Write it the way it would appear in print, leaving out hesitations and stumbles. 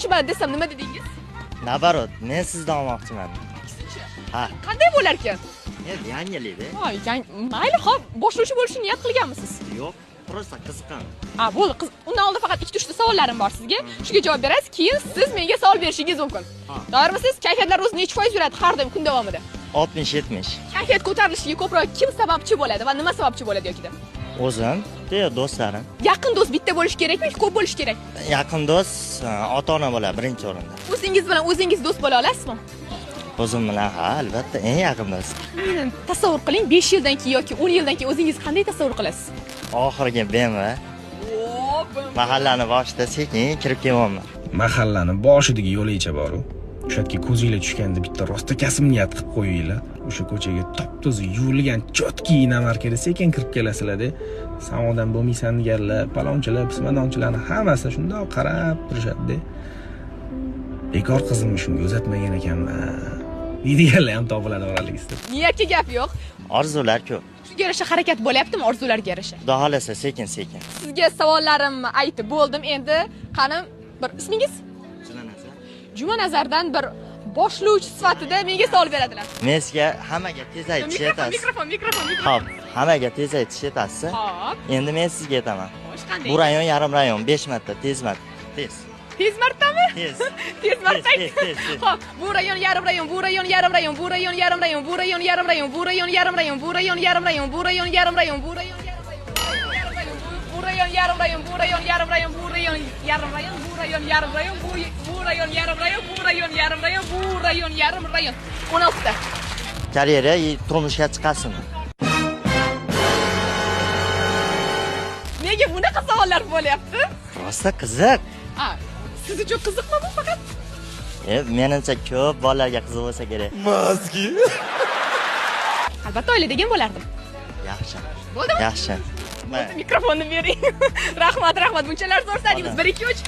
olmoqchiman desam nima dedingiz? Nabarot, men sizdan olmoqchiman. Ha. Qanday bo'lar ekan? Yangilikda. Mayli, hop, boshlovchi bo'lishni niyat qilganmisiz? Yo'q, просто qiziqqan. Bo'ldi, undan oldin faqat 2-3 savollarim bor sizga. Shunga javob berasiz, keyin siz menga savol berishingiz mumkin. Tayyormisiz? Kayfiyatlar o'zi necha foiz yuradi har doim kun davomida? 60-70. Kayfiyat ko'tarilishiga ko'proq kim sababchi bo'ladi va nima sababchi bo'ladi yokida? O'zim, do'stlarim. Yaqin do'st bitta bo'lish kerakmi, ko'p bo'lish kerak? Yaqin do'st ota-ona bo'ladi birinchi o'rinda. O'zingiz bilan o'zingiz do'st bo'la olasizmi? O'zim bilan ha, albatta, eng yaqin do'st. Meni tasavvur qiling, 5 yildan keyin yoki 10 yildan keyin o'zingiz qanday tasavvur qilasiz? Oxirgi BMW. Mahallani boshida sekin kirib kelyapman. Mahallani boshidagi yo'licha bor-ku. O'sha yerga ko'zinglar tushganda bitta rostakasm niyat qilib qo'yinglar. O'sha ko'chaga top-toza yuvilgan chotki inamarkada sekin kirib kelasizlar-da. Samodan bo'lmaysan deganlar, palonchilar, pismadonchilarni hammasi shundoq qarab turishadi-da. Bekor qizimni shunga uzatmagan ekanman. Deydiganlar ham topiladi oraligingizda. Niyatga gap yo'q. Orzular ko'p. Shunga yarasha harakat bo'lyaptimi orzularga yarasha? Xudo xolasa sekin-sekin. Sizga savollarimni aytib bo'ldim. Endi qani bir ismingiz? Jumanazardan bir boshlovchi sifatida menga savol beradilar. Men sizga hammaga tez aytish aytasiz. Mikrofon. Hop, hammaga tez aytish aytasiz. Hop. Endi men sizga aytaman. Xo'sh, qanday? Bu rayon yarim rayon 5 marta, tez marta. Tez. Tez martami? Tez. Tez marta. Tez. Hop, bu rayon yarim rayon, bu rayon yarim rayon, bu rayon yarim rayon, bu rayon yarim rayon, bu rayon yarim rayon, bu rayon yarim rayon, bu rayon yarim rayon, bu rayon yarim rayon, bu rayon yarim rayon, bu rayon yarim rayon, bu rayon yarim rayon, bu rayon yarim rayon, bu rayon yarim rayon, bu rayon yarim rayon. 16 ta. Karyera turmushga chiqasizmi? Nega bunaqa savollar bo'lyapti? Rosta qiziq. Siz uchun qiziqmi bu faqat? Menimcha ko'p bolalarga qiziq bo'lsa kerak. Mazgi. Albatta o'ylagan bo'lardim. Yaxshi. Bo'ldimi? Yaxshi. Mikrofonni bering. Rahmat. Bunchalar so'rasangiz 1 2 3